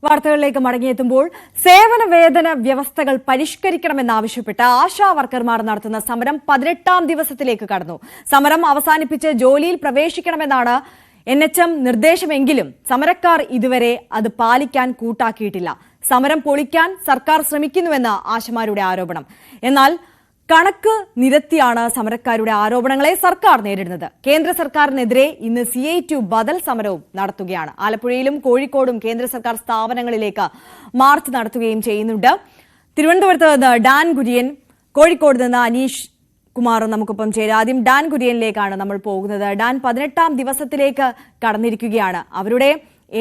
വാർത്തകളിലേക്ക് മടങ്ങിയെത്തുമ്പോൾ സേവന വേതന വ്യവസ്ഥകൾ പരിഷ്കരിക്കണമെന്നാവശ്യപ്പെട്ട് ആശാ വർക്കർമാർ നടത്തുന്ന സമരം 18ാം ദിവസത്തിലേക്ക് കടന്നു. സമരം അവസാനിപ്പിച്ച് ജോലിയിൽ പ്രവേശിക്കണമെന്നാണ് NHM നിർദ്ദേശമെങ്കിലും സമരക്കാർ ഇതുവരെ അത് പാലിക്കാൻ കൂട്ടാക്കിയിട്ടില്ല. സമരം പൊളിക്കാൻ സർക്കാർ ശ്രമിക്കുന്നുവെന്ന് ആശമാരുടെ ആരോപണം. എന്നാൽ കണക്ക് നിരത്തിയാണ് സമരക്കാരുടെ ആരോപണങ്ങളെ സർക്കാർ നേരിടുന്നത്. കേന്ദ്ര സർക്കാരിനെതിരെ ഇന്ന് CITU ബദൽ സമരവും നടത്തുകയാണ്. ആലപ്പുഴയിലും കോഴിക്കോടും കേന്ദ്ര സർക്കാർ സ്ഥാപനങ്ങളിലേക്ക് മാർച്ച് നടത്തുകയും ചെയ്യുന്നുണ്ട്. തിരുവനന്തപുരത്ത് നിന്ന് ഡാൻ കുര്യൻ, കോഴിക്കോട് നിന്ന് അനീഷ് കുമാർ നമുക്കൊപ്പം ചേരാം. ആദ്യം ഡാൻ കുര്യനിലേക്കാണ് നമ്മൾ പോകുന്നത്. ഡാൻ, 18ാം ദിവസത്തിലേക്ക് കടന്നിരിക്കുകയാണ്. അവരുടെ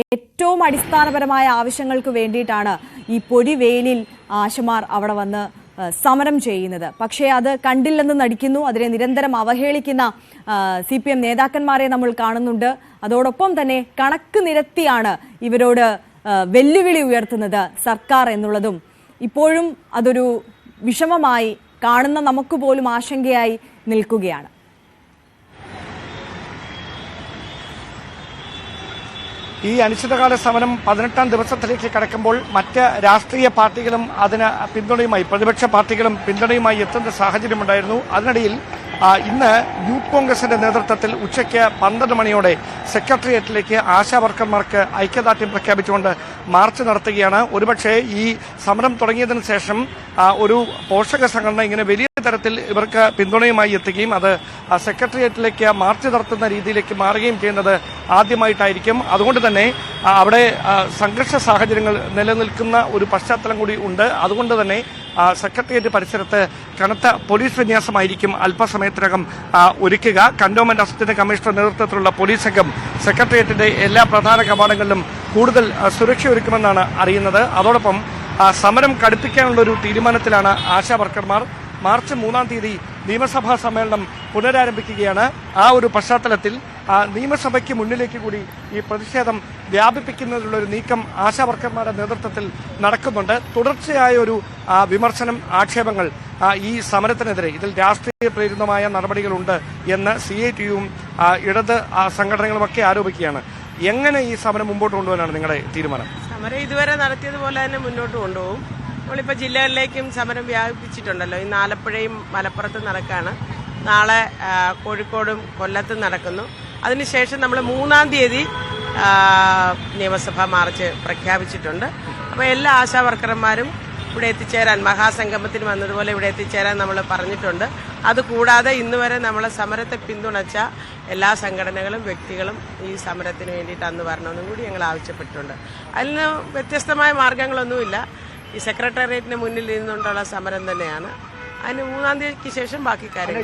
ഏറ്റവും അടിസ്ഥാനപരമായ ആവശ്യങ്ങൾക്ക് വേണ്ടിയിട്ടാണ് ഈ പൊടിവെയിലിൽ ആശമാർ അവിടെ വന്ന് സമരം ചെയ്യുന്നത്. പക്ഷേ അത് കണ്ടില്ലെന്ന് നടിക്കുന്നു. അതിനെ നിരന്തരം അവഹേളിക്കുന്ന CPM നേതാക്കന്മാരെ നമ്മൾ കാണുന്നുണ്ട്. അതോടൊപ്പം തന്നെ കണക്ക് നിരത്തിയാണ് ഇവരോട് വെല്ലുവിളി ഉയർത്തുന്നത് സർക്കാർ എന്നുള്ളതും ഇപ്പോഴും അതൊരു വിഷമമായി കാണുന്ന നമുക്ക് പോലും ആശങ്കയായി നിൽക്കുകയാണ്. ഈ അനിശ്ചിതകാല സമരം 18ാം ദിവസത്തിലേക്ക് കടക്കുമ്പോൾ മറ്റ് രാഷ്ട്രീയ പാർട്ടികളും അതിന് പിന്തുണയുമായി, പ്രതിപക്ഷ പാർട്ടികളും പിന്തുണയുമായി എത്തുന്ന സാഹചര്യമുണ്ടായിരുന്നു. അതിനിടയിൽ ഇന്ന് യൂത്ത് കോൺഗ്രസിന്റെ നേതൃത്വത്തിൽ ഉച്ചയ്ക്ക് 12 മണിയോടെ സെക്രട്ടേറിയറ്റിലേക്ക് ആശാ വർക്കർമാർക്ക് ഐക്യദാർഢ്യം പ്രഖ്യാപിച്ചുകൊണ്ട് മാർച്ച് നടത്തുകയാണ്. ഒരുപക്ഷെ ഈ സമരം തുടങ്ങിയതിനു ശേഷം ഒരു പോഷക സംഘടന ഇങ്ങനെ വലിയ തരത്തിൽ ഇവർക്ക് പിന്തുണയുമായി എത്തുകയും അത് സെക്രട്ടേറിയറ്റിലേക്ക് മാർച്ച് നടത്തുന്ന രീതിയിലേക്ക് മാറുകയും ചെയ്യുന്നത് ആദ്യമായിട്ടായിരിക്കും. അതുകൊണ്ട് തന്നെ അവിടെ സംഘർഷ സാഹചര്യങ്ങൾ നിലനിൽക്കുന്ന ഒരു പശ്ചാത്തലം കൂടി ഉണ്ട്. അതുകൊണ്ട് തന്നെ സെക്രട്ടേറിയറ്റ് പരിസരത്ത് കനത്ത പോലീസ് വിന്യാസമായിരിക്കും അല്പസമയത്തിനകം ഒരുക്കുക. കന്റോൺമെന്റ് അസിസ്റ്റന്റ് കമ്മീഷണർ നേതൃത്വത്തിലുള്ള പോലീസ് സംഘം സെക്രട്ടേറിയറ്റിന്റെ എല്ലാ പ്രധാന കവാടങ്ങളിലും കൂടുതൽ സുരക്ഷ ഒരുക്കുമെന്നാണ് അറിയുന്നത്. അതോടൊപ്പം സമരം കടുപ്പിക്കാനുള്ള ഒരു തീരുമാനത്തിലാണ് ആശാ വർക്കർമാർ. മാർച്ച് 3-ാം തീയതി നിയമസഭാ സമ്മേളനം പുനരാരംഭിക്കുകയാണ്. ആ ഒരു പശ്ചാത്തലത്തിൽ നിയമസഭയ്ക്ക് മുന്നിലേക്ക് കൂടി ഈ പ്രതിഷേധം വ്യാപിപ്പിക്കുന്നതിനുള്ള ഒരു നീക്കം ആശാ വർക്കർമാരുടെ നേതൃത്വത്തിൽ നടക്കുന്നുണ്ട്. തുടർച്ചയായ ഒരു വിമർശനം, ആക്ഷേപങ്ങൾ ഈ സമരത്തിനെതിരെ, ഇതിൽ രാഷ്ട്രീയ പ്രേരിതമായ നടപടികളുണ്ട് എന്ന് CITUവും ഇടത് സംഘടനകളുമൊക്കെ ആരോപിക്കുകയാണ്. എങ്ങനെ ഈ സമരം മുമ്പോട്ട് കൊണ്ടുപോകാനാണ് നിങ്ങളുടെ തീരുമാനം? സമരം ഇതുവരെ നടത്തിയതുപോലെ തന്നെ മുന്നോട്ട് കൊണ്ടുപോകും. നമ്മളിപ്പോൾ ജില്ലകളിലേക്കും സമരം വ്യാപിപ്പിച്ചിട്ടുണ്ടല്ലോ. ഇന്ന് ആലപ്പുഴയും മലപ്പുറത്തും നടക്കുകയാണ്. നാളെ കോഴിക്കോടും കൊല്ലത്തും നടക്കുന്നു. അതിനുശേഷം നമ്മൾ 3-ാം തീയതി നിയമസഭാ മാർച്ച് പ്രഖ്യാപിച്ചിട്ടുണ്ട്. അപ്പോൾ എല്ലാ ആശാ വർക്കർമാരും ഇവിടെ എത്തിച്ചേരാൻ, മഹാസംഗമത്തിന് വന്നതുപോലെ ഇവിടെ എത്തിച്ചേരാൻ നമ്മൾ പറഞ്ഞിട്ടുണ്ട്. അതുകൂടാതെ ഇന്നുവരെ നമ്മളെ സമരത്തെ പിന്തുണച്ച എല്ലാ സംഘടനകളും വ്യക്തികളും ഈ സമരത്തിന് വേണ്ടിയിട്ട് അന്ന് വരണമെന്നും കൂടി ഞങ്ങൾ ആവശ്യപ്പെട്ടിട്ടുണ്ട്. അതിൽ നിന്ന് വ്യത്യസ്തമായ മാർഗങ്ങളൊന്നുമില്ല. ഈ സെക്രട്ടേറിയറ്റിന് മുന്നിൽ നിന്നുകൊണ്ടുള്ള സമരം തന്നെയാണ്. അതിന് 3-ാം തീയതിക്ക് ശേഷം ബാക്കി കാര്യങ്ങൾ.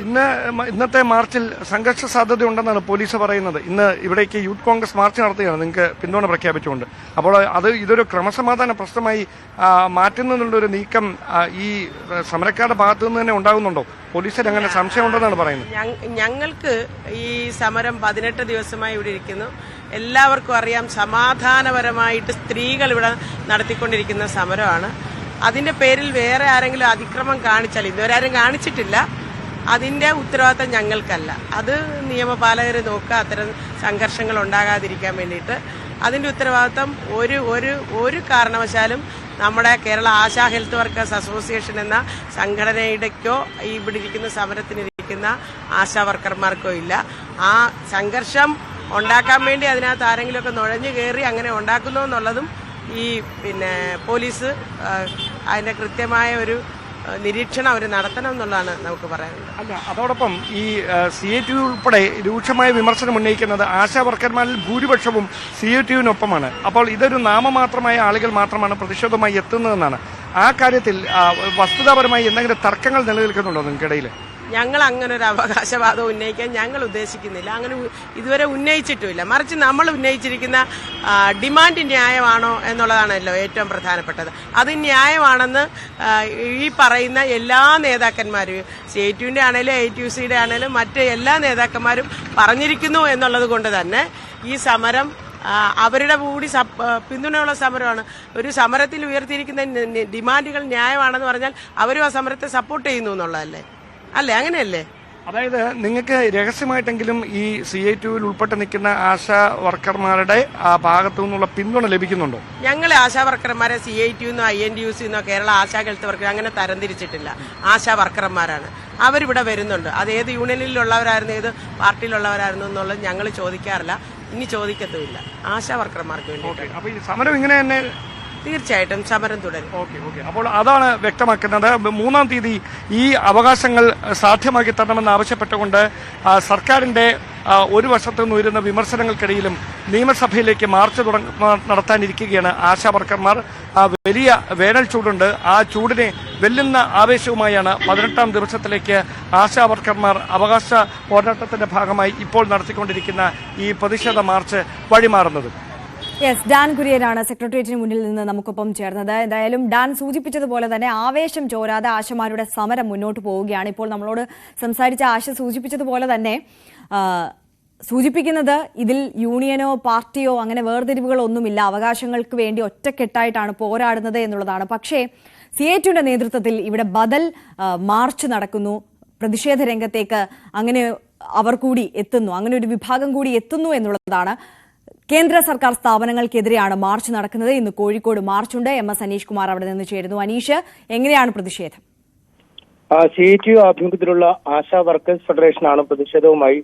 ഇന്നത്തെ മാർച്ചിൽ സംഘർഷ സാധ്യത ഉണ്ടെന്നാണ് പോലീസ് പറയുന്നത്. ഇന്ന് ഇവിടേക്ക് യൂത്ത് കോൺഗ്രസ് മാർച്ച് നടത്തുകയാണ് നിങ്ങൾക്ക് പിന്തുണ പ്രഖ്യാപിച്ചുകൊണ്ട്. അപ്പോൾ ഇതൊരു ക്രമസമാധാന പ്രശ്നമായി മാറ്റുന്നതിനുള്ളൊരു നീക്കം ഈ സമരക്കാരുടെ ഭാഗത്തു നിന്ന് തന്നെ ഉണ്ടാകുന്നുണ്ടോ? പോലീസിന് അങ്ങനെ സംശയമുണ്ടെന്നാണ് പറയുന്നത്. ഞങ്ങൾക്ക് ഈ സമരം 18 ദിവസമായി ഇവിടെ ഇരിക്കുന്നു. എല്ലാവർക്കും അറിയാം, സമാധാനപരമായിട്ട് സ്ത്രീകൾ ഇവിടെ നടത്തിക്കൊണ്ടിരിക്കുന്ന സമരമാണ്. അതിന്റെ പേരിൽ വേറെ ആരെങ്കിലും അതിക്രമം കാണിച്ചാൽ, ഇതുവരെ ആരും കാണിച്ചിട്ടില്ല, അതിന്റെ ഉത്തരവാദിത്തം ഞങ്ങൾക്കല്ല. അത് നിയമപാലകർ നോക്കുക, അത്തരം സംഘർഷങ്ങൾ ഉണ്ടാകാതിരിക്കാൻ വേണ്ടിയിട്ട്. അതിന്റെ ഉത്തരവാദിത്തം ഒരു കാരണവശാലും നമ്മുടെ Kerala ASHA health workers association എന്ന സംഘടനയുടെക്കോ ഇവിടെ ഇരിക്കുന്ന സമരത്തിനിരിക്കുന്ന ആശാ വർക്കർമാർക്കോ ഇല്ല. ആ സംഘർഷം ഉണ്ടാക്കാൻ വേണ്ടി അതിനകത്ത് ആരെങ്കിലുമൊക്കെ നുഴഞ്ഞു കയറി അങ്ങനെ ഉണ്ടാക്കുന്നു എന്നുള്ളതും ഈ പോലീസ് അതിന്റെ കൃത്യമായ ഒരു നിരീക്ഷണം അവർ നടത്തണം എന്നുള്ളതാണ് നമുക്ക് പറയാനുള്ളത്. അല്ല, അതോടൊപ്പം ഈ CITU ഉൾപ്പെടെ രൂക്ഷമായ വിമർശനം ഉന്നയിക്കുന്നത് ആശാ വർക്കർമാരിൽ ഭൂരിപക്ഷവും CITUവിനൊപ്പമാണ്. അപ്പോൾ ഇതൊരു നാമമാത്രമായ ആളുകൾ മാത്രമാണ് പ്രതിഷേധവുമായി എത്തുന്നതെന്നാണ്. ആ കാര്യത്തിൽ വസ്തുതാപരമായി എന്തെങ്കിലും തർക്കങ്ങൾ നിലനിൽക്കുന്നുണ്ടോ നിങ്ങൾക്കിടയിൽ? ഞങ്ങൾ അങ്ങനെ ഒരു അവകാശവാദം ഉന്നയിക്കാൻ ഞങ്ങൾ ഉദ്ദേശിക്കുന്നില്ല. അങ്ങനെ ഇതുവരെ ഉന്നയിച്ചിട്ടുമില്ല. മറിച്ച് നമ്മൾ ഉന്നയിച്ചിരിക്കുന്ന ഡിമാൻഡ് ന്യായമാണോ എന്നുള്ളതാണല്ലോ ഏറ്റവും പ്രധാനപ്പെട്ടത്. അത് ന്യായമാണെന്ന് ഈ പറയുന്ന എല്ലാ നേതാക്കന്മാരും, CITUവിന്റെ ആണേലും AITUCയുടെ ആണേലും മറ്റ് എല്ലാ നേതാക്കന്മാരും പറഞ്ഞിരിക്കുന്നു എന്നുള്ളത് കൊണ്ട് തന്നെ ഈ സമരം അവരുടെ കൂടി പിന്തുണയുള്ള സമരമാണ്. ഒരു സമരത്തിൽ ഉയർത്തിയിരിക്കുന്ന ഡിമാൻഡുകൾ ന്യായമാണെന്ന് പറഞ്ഞാൽ അവരും ആ സമരത്തെ സപ്പോർട്ട് ചെയ്യുന്നു എന്നുള്ളതല്ലേ? അല്ലേ? അങ്ങനെയല്ലേ? അതായത് നിങ്ങൾക്ക് രഹസ്യമായിട്ടെങ്കിലും ഈ CITUവിൽ ഉൾപ്പെട്ട് നിൽക്കുന്ന ആശാ വർക്കർമാരുടെ ഭാഗത്തു നിന്നുള്ള പിന്തുണ ലഭിക്കുന്നുണ്ടോ? ഞങ്ങൾ ആശാ വർക്കർമാരെ CITU-ന്നോ INTUC-ന്നോ കേരള ആശാ ഹെൽത്ത് വർക്കർ അങ്ങനെ തരംതിരിച്ചിട്ടില്ല. ആശാ വർക്കർമാരാണ്. അവരിവിടെ വരുന്നുണ്ട്. അത് ഏത് യൂണിയനിലുള്ളവരായിരുന്നു, ഏത് പാർട്ടിയിലുള്ളവരായിരുന്നു എന്നുള്ളത് ഞങ്ങൾ ചോദിക്കാറില്ല, ഇനി ചോദിക്കത്തുമില്ല. ആശാ വർക്കർമാർക്ക് വേണ്ടി. അപ്പോൾ ഈ സമരം ഇങ്ങനെ തന്നെ തീർച്ചയായിട്ടും സമരം തുടരും. അപ്പോൾ അതാണ് വ്യക്തമാക്കുന്നത്. 3-ാം തീയതി ഈ അവകാശങ്ങൾ സാധ്യമാക്കി തരണമെന്ന് ആവശ്യപ്പെട്ടുകൊണ്ട് സർക്കാരിന്റെ ഒരു വശത്തു നിന്ന് ഉയരുന്ന വിമർശനങ്ങൾക്കിടയിലും നിയമസഭയിലേക്ക് മാർച്ച് നടത്താനിരിക്കുകയാണ് ആശാ വർക്കർമാർ. വലിയ വേനൽ ചൂടുണ്ട്. ആ ചൂടിനെ വെല്ലുന്ന ആവേശവുമായാണ് 18-ാം ദിവസത്തിലേക്ക് ആശാ വർക്കർമാർ അവകാശ പോരാട്ടത്തിന്റെ ഭാഗമായി ഇപ്പോൾ നടത്തിക്കൊണ്ടിരിക്കുന്ന ഈ പ്രതിഷേധ മാർച്ച് വഴിമാറുന്നത്. യെസ്, ഡാൻ കുര്യനാണ് സെക്രട്ടേറിയറ്റിന് മുന്നിൽ നിന്ന് നമുക്കൊപ്പം ചേർന്നത്. എന്തായാലും ഡാൻ സൂചിപ്പിച്ചതുപോലെ തന്നെ ആവേശം ചോരാതെ ആശമാരുടെ സമരം മുന്നോട്ട് പോവുകയാണ്. ഇപ്പോൾ നമ്മളോട് സംസാരിച്ച ആശ സൂചിപ്പിച്ചതുപോലെ തന്നെ സൂചിപ്പിക്കുന്നത് ഇതിൽ യൂണിയനോ പാർട്ടിയോ അങ്ങനെ വേർതിരിവുകളോ ഒന്നുമില്ല, അവകാശങ്ങൾക്ക് വേണ്ടി ഒറ്റക്കെട്ടായിട്ടാണ് പോരാടുന്നത് എന്നുള്ളതാണ്. പക്ഷേ CITUവിന്റെ നേതൃത്വത്തിൽ ഇവിടെ ബദൽ മാർച്ച് നടക്കുന്നു. പ്രതിഷേധ രംഗത്തേക്ക് അങ്ങനെ അവർ കൂടി എത്തുന്നു, അങ്ങനെ ഒരു വിഭാഗം കൂടി എത്തുന്നു എന്നുള്ളതാണ്. കേന്ദ്ര സർക്കാർ സ്ഥാപനങ്ങൾക്കെതിരെയാണ് മാർച്ച് നടക്കുന്നത്. ഇന്ന് കോഴിക്കോട് മാർച്ചുണ്ട്. MS അനീഷ് കുമാർ അവിടെ നിന്ന് ചേരുന്നു. അനീഷ്, എങ്ങനെയാണ് പ്രതിഷേധം? CITU ആഭിമുഖ്യത്തിലുള്ള ആശാ വർക്കേഴ്സ് ഫെഡറേഷനാണ് പ്രതിഷേധവുമായി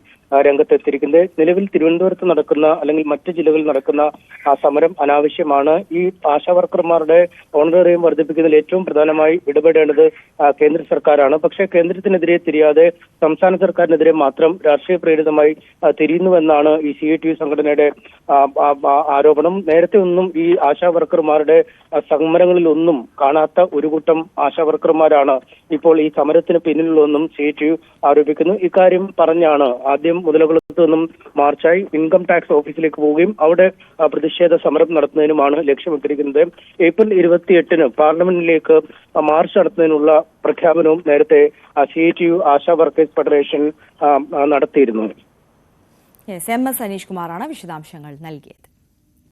രംഗത്തെത്തിയിരിക്കുന്നത്. നിലവിൽ തിരുവനന്തപുരത്ത് നടക്കുന്ന അല്ലെങ്കിൽ മറ്റ് ജില്ലകളിൽ നടക്കുന്ന സമരം അനാവശ്യമാണ്. ഈ ആശാ വർക്കർമാരുടെ ഓണറേറിയം വർദ്ധിപ്പിക്കുന്നതിൽ ഏറ്റവും പ്രധാനമായി ഇടപെടേണ്ടത് കേന്ദ്ര സർക്കാരാണ്. പക്ഷേ കേന്ദ്രത്തിനെതിരെ തിരിയാതെ സംസ്ഥാന സർക്കാരിനെതിരെ മാത്രം രാഷ്ട്രീയ പ്രേരിതമായി തിരിയുന്നുവെന്നാണ് ഈ CITU സംഘടനയുടെ ആരോപണം. നേരത്തെ ഒന്നും ഈ ആശാ വർക്കർമാരുടെ സമരങ്ങളിലൊന്നും കാണാത്ത ഒരു കൂട്ടം ആശാ വർക്കർമാരാണ് ഇപ്പോൾ ഈ സമരത്തിന് പിന്നിലുള്ളതെന്നും CITU ആരോപിക്കുന്നു. ഇക്കാര്യം പറഞ്ഞാണ് ആദ്യം മുതലകുളത്ത് നിന്നും മാർച്ചായി ഇൻകം ടാക്സ് ഓഫീസിലേക്ക് പോവുകയും അവിടെ പ്രതിഷേധ സമരം നടത്തുന്നതിനുമാണ് ലക്ഷ്യമിട്ടിരിക്കുന്നത്. ഏപ്രിൽ 28-ന് പാർലമെന്റിലേക്ക് മാർച്ച് നടത്തുന്നതിനുള്ള പ്രഖ്യാപനവും നേരത്തെ CITU ആശാ വർക്കേഴ്സ് ഫെഡറേഷൻ നടത്തിയിരുന്നു. MS അനീഷ് കുമാറാണ് വിശദാംശങ്ങൾ നൽകിയത്.